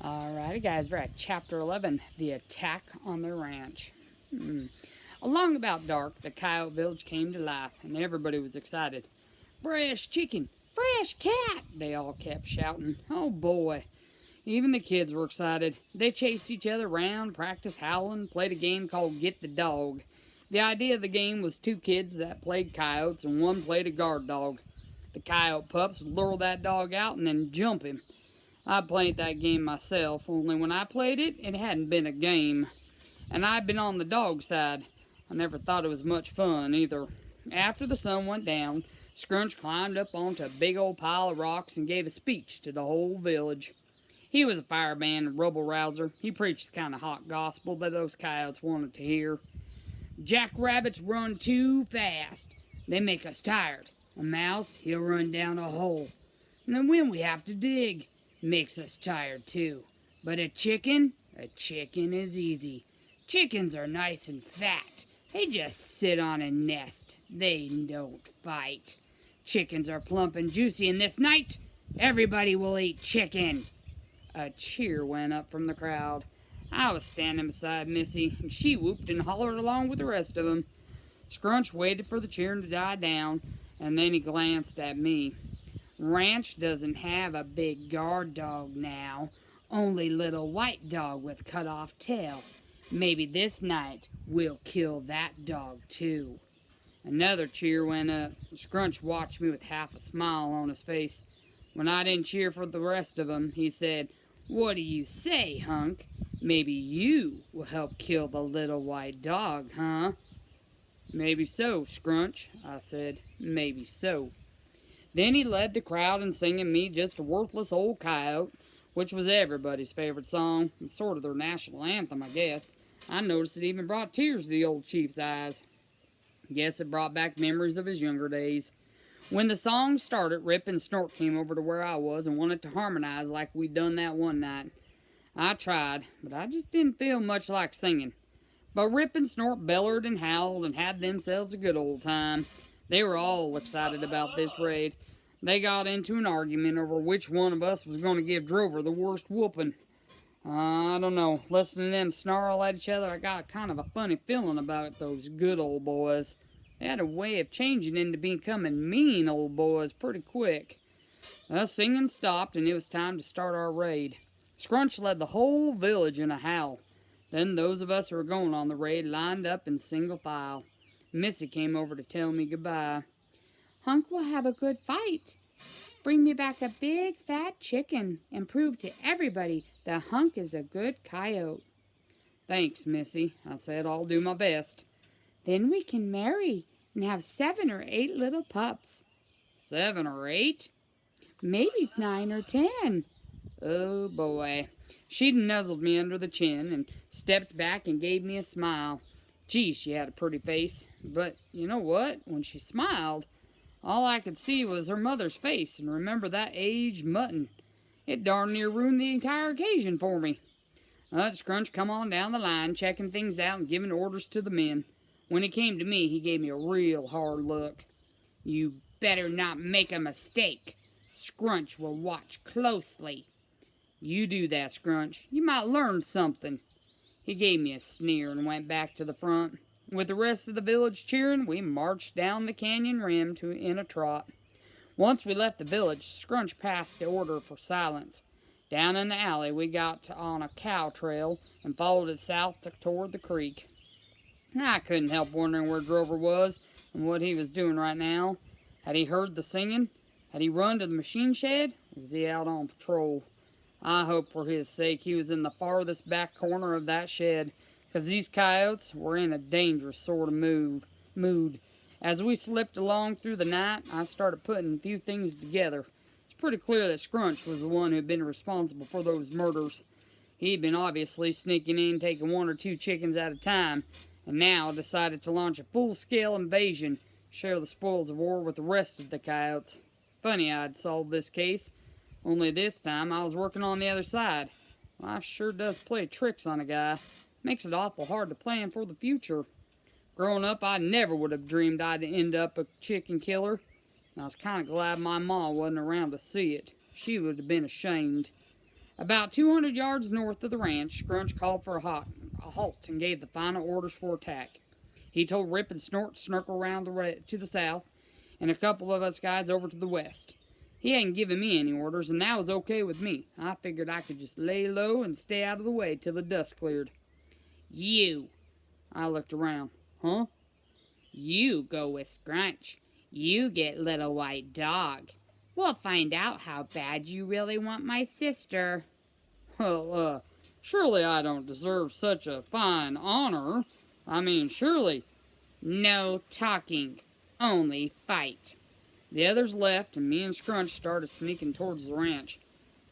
Alrighty, guys, we're at Chapter 11, The Attack on the Ranch. Along about dark, the coyote village came to life, and everybody was excited. Fresh chicken! Fresh cat! They all kept shouting. Oh boy! Even the kids were excited. They chased each other around, practiced howling, played a game called Get the Dog. The idea of the game was two kids that played coyotes, and one played a guard dog. The coyote pups would lure that dog out and then jump him. I played that game myself, only when I played it, it hadn't been a game. And I'd been on the dog side. I never thought it was much fun, either. After the sun went down, Scrunch climbed up onto a big old pile of rocks and gave a speech to the whole village. He was a fireman and rebel-rouser. He preached the kind of hot gospel that those coyotes wanted to hear. Jackrabbits run too fast. They make us tired. A mouse, he'll run down a hole. And then when we have to dig, makes us tired too. But a chicken is easy. Chickens are nice and fat. They just sit on a nest. They don't fight. Chickens are plump and juicy, and this night, everybody will eat chicken. A cheer went up from the crowd. I was standing beside Missy, and she whooped and hollered along with the rest of them. Scrunch waited for the cheering to die down, and then he glanced at me. Ranch doesn't have a big guard dog now, only little white dog with cut off tail. Maybe this night we'll kill that dog too. Another cheer went up. Scrunch watched me with half a smile on his face. When I didn't cheer for the rest of them, he said, "What do you say, Hunk? Maybe you will help kill the little white dog, huh?" "Maybe so, Scrunch," I said. "Maybe so." Then he led the crowd in singing me Just a Worthless Old Coyote, which was everybody's favorite song, and sort of their national anthem, I guess. I noticed it even brought tears to the old chief's eyes. Guess it brought back memories of his younger days. When the song started, Rip and Snort came over to where I was and wanted to harmonize like we'd done that one night. I tried, but I just didn't feel much like singing. But Rip and Snort bellowed and howled and had themselves a good old time. They were all excited about this raid. They got into an argument over which one of us was going to give Drover the worst whooping. I don't know. Listening to them snarl at each other, I got kind of a funny feeling about those good old boys. They had a way of changing into becoming mean old boys pretty quick. The singing stopped, and it was time to start our raid. Scrunch led the whole village in a howl. Then those of us who were going on the raid lined up in single file. Missy came over to tell me goodbye. "Hunk will have a good fight. Bring me back a big fat chicken and prove to everybody that Hunk is a good coyote." "Thanks, Missy," I said. "I'll do my best." "Then we can marry and have 7 or 8 little pups." "7 or 8? "Maybe 9 or 10. Oh, boy. She nuzzled me under the chin and stepped back and gave me a smile. Gee, she had a pretty face. But you know what? When she smiled, all I could see was her mother's face, and remember that aged mutton. It darn near ruined the entire occasion for me. Scrunch come on down the line, checking things out and giving orders to the men. When he came to me, he gave me a real hard look. "You better not make a mistake. Scrunch will watch closely." "You do that, Scrunch. You might learn something." He gave me a sneer and went back to the front. With the rest of the village cheering, we marched down the canyon rim in a trot. Once we left the village, Scrunch passed the order for silence. Down in the alley, we got on a cow trail and followed it south toward the creek. I couldn't help wondering where Drover was and what he was doing right now. Had he heard the singing? Had he run to the machine shed? Or was he out on patrol? I hoped for his sake he was in the farthest back corner of that shed, because these coyotes were in a dangerous sort of mood. As we slipped along through the night, I started putting a few things together. It's pretty clear that Scrunch was the one who had been responsible for those murders. He'd been obviously sneaking in, taking 1 or 2 chickens at a time, and now decided to launch a full-scale invasion, share the spoils of war with the rest of the coyotes. Funny I'd solved this case. Only this time I was working on the other side. Life sure does play tricks on a guy. Makes it awful hard to plan for the future. Growing up, I never would have dreamed I'd end up a chicken killer. And I was kind of glad my ma wasn't around to see it. She would have been ashamed. About 200 yards north of the ranch, Scrunch called for a halt and gave the final orders for attack. He told Rip and Snort to snirkle around to the south, and a couple of us guys over to the west. He hadn't given me any orders, and that was okay with me. I figured I could just lay low and stay out of the way till the dust cleared. You. I looked around. Huh? You go with Scrunch. You get Little White Dog. We'll find out how bad you really want my sister. Well, surely I don't deserve such a fine honor. I mean, surely. No talking. Only fight. The others left, and me and Scrunch started sneaking towards the ranch.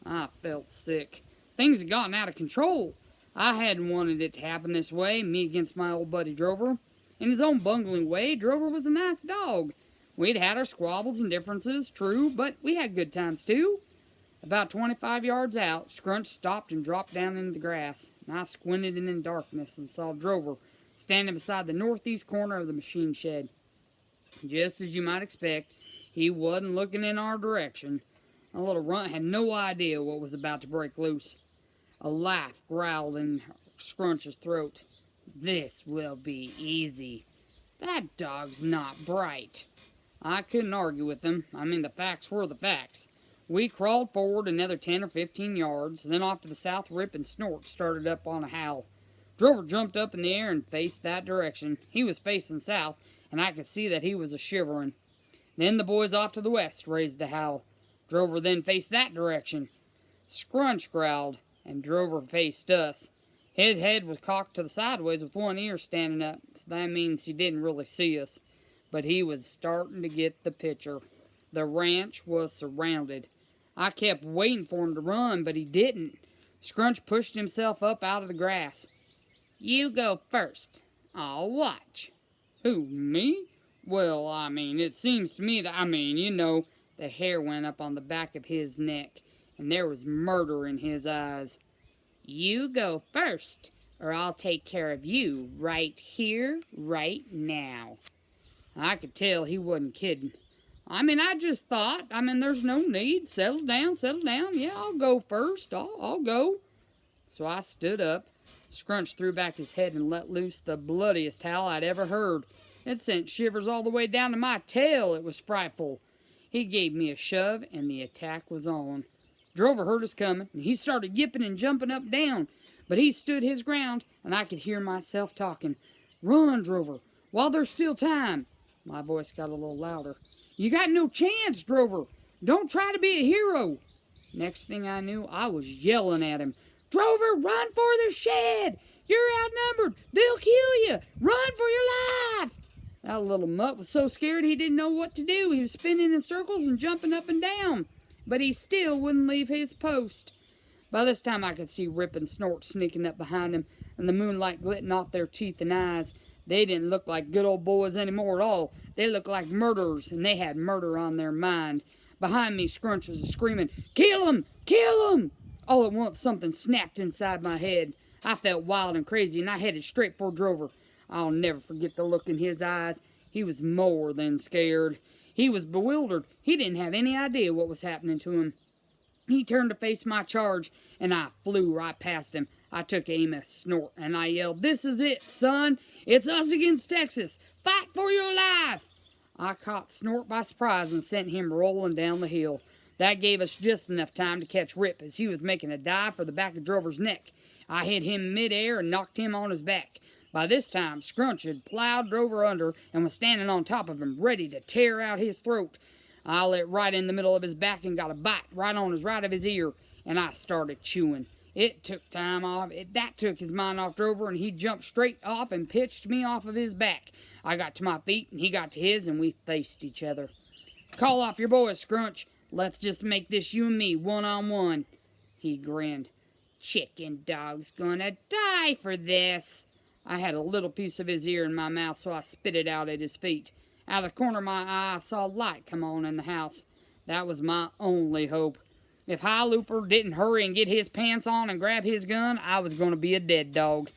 I felt sick. Things had gotten out of control. I hadn't wanted it to happen this way, me against my old buddy Drover. In his own bungling way, Drover was a nice dog. We'd had our squabbles and differences, true, but we had good times too. About 25 yards out, Scrunch stopped and dropped down into the grass, and I squinted in the darkness and saw Drover standing beside the northeast corner of the machine shed. Just as you might expect, he wasn't looking in our direction. A little runt had no idea what was about to break loose. A laugh growled in Scrunch's throat. This will be easy. That dog's not bright. I couldn't argue with him. I mean, the facts were the facts. We crawled forward another 10 or 15 yards, then off to the south, Rip and Snort started up on a howl. Drover jumped up in the air and faced that direction. He was facing south, and I could see that he was a-shivering. Then the boys off to the west raised a howl. Drover then faced that direction. Scrunch growled, and Drover faced us. His head was cocked to the sideways with one ear standing up, so that means he didn't really see us. But he was starting to get the picture. The ranch was surrounded. I kept waiting for him to run, but he didn't. Scrunch pushed himself up out of the grass. You go first. I'll watch. Who, me? Well, I mean, it seems to me that, the hair went up on the back of his neck, and there was murder in his eyes. You go first, or I'll take care of you right here, right now. I could tell he wasn't kidding. I just thought, there's no need. Settle down. Yeah, I'll go first. I'll go. So I stood up. Scrunch threw back his head and let loose the bloodiest howl I'd ever heard. It sent shivers all the way down to my tail. It was frightful. He gave me a shove, and the attack was on. Drover heard us coming, and he started yipping and jumping up and down. But he stood his ground, and I could hear myself talking. Run, Drover, while there's still time. My voice got a little louder. You got no chance, Drover. Don't try to be a hero. Next thing I knew, I was yelling at him. Drover, run for the shed. You're outnumbered. They'll kill you. Run for your life. That little mutt was so scared he didn't know what to do. He was spinning in circles and jumping up and down. But he still wouldn't leave his post. By this time I could see Rip and Snort sneaking up behind him, and the moonlight glitting off their teeth and eyes. They didn't look like good old boys anymore at all. They looked like murderers, and they had murder on their mind. Behind me, Scrunch was screaming, Kill him! Kill him! All at once, something snapped inside my head. I felt wild and crazy, and I headed straight for Drover. I'll never forget the look in his eyes. He was more than scared. He was bewildered. He didn't have any idea what was happening to him. He turned to face my charge, and I flew right past him. I took aim at Snort, and I yelled, This is it, son! It's us against Texas! Fight for your life! I caught Snort by surprise and sent him rolling down the hill. That gave us just enough time to catch Rip as he was making a dive for the back of Drover's neck. I hit him midair and knocked him on his back. By this time, Scrunch had plowed Drover under and was standing on top of him, ready to tear out his throat. I lit right in the middle of his back and got a bite right on his right of his ear, and I started chewing. It took time off. That took his mind off Drover, and he jumped straight off and pitched me off of his back. I got to my feet, and he got to his, and we faced each other. Call off your boys, Scrunch. Let's just make this you and me, one-on-one. He grinned. Chicken dog's gonna die for this. I had a little piece of his ear in my mouth, so I spit it out at his feet. Out of the corner of my eye, I saw light come on in the house. That was my only hope. If High Looper didn't hurry and get his pants on and grab his gun, I was going to be a dead dog.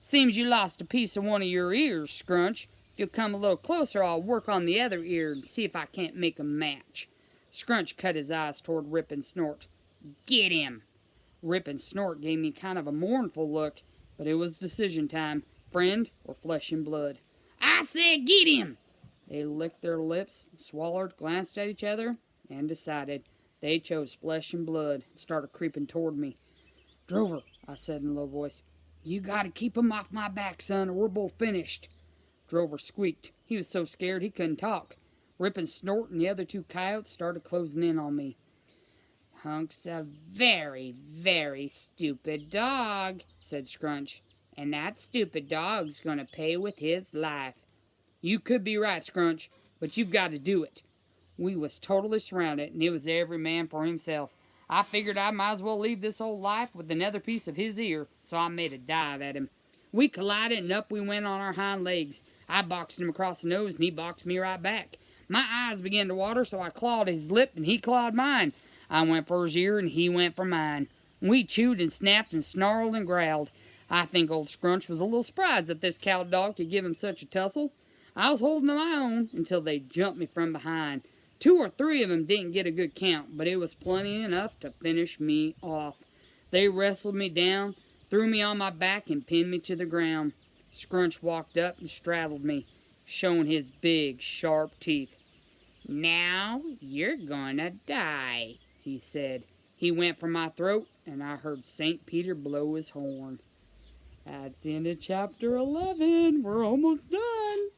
Seems you lost a piece of one of your ears, Scrunch. If you'll come a little closer, I'll work on the other ear and see if I can't make 'em match. Scrunch cut his eyes toward Rip and Snort. Get him. Rip and Snort gave me kind of a mournful look, but it was decision time. Friend or flesh and blood? I said get him! They licked their lips, swallowed, glanced at each other, and decided. They chose flesh and blood and started creeping toward me. Drover, I said in a low voice, you gotta keep him off my back, son, or we're both finished. Drover squeaked. He was so scared he couldn't talk. Rip and Snort and the other two coyotes started closing in on me. Hunk's a very, very stupid dog, said Scrunch. And that stupid dog's gonna pay with his life. You could be right, Scrunch, but you've got to do it. We was totally surrounded, and it was every man for himself. I figured I might as well leave this old life with another piece of his ear, so I made a dive at him. We collided, and up we went on our hind legs. I boxed him across the nose, and he boxed me right back. My eyes began to water, so I clawed his lip, and he clawed mine. I went for his ear, and he went for mine. We chewed and snapped and snarled and growled. I think old Scrunch was a little surprised that this Cowdog could give him such a tussle. I was holding to my own until they jumped me from behind. 2 or 3 of them didn't get a good count, but it was plenty enough to finish me off. They wrestled me down, threw me on my back, and pinned me to the ground. Scrunch walked up and straddled me, showing his big, sharp teeth. Now you're gonna die, he said. He went for my throat, and I heard St. Peter blow his horn. That's the end of chapter 11. We're almost done.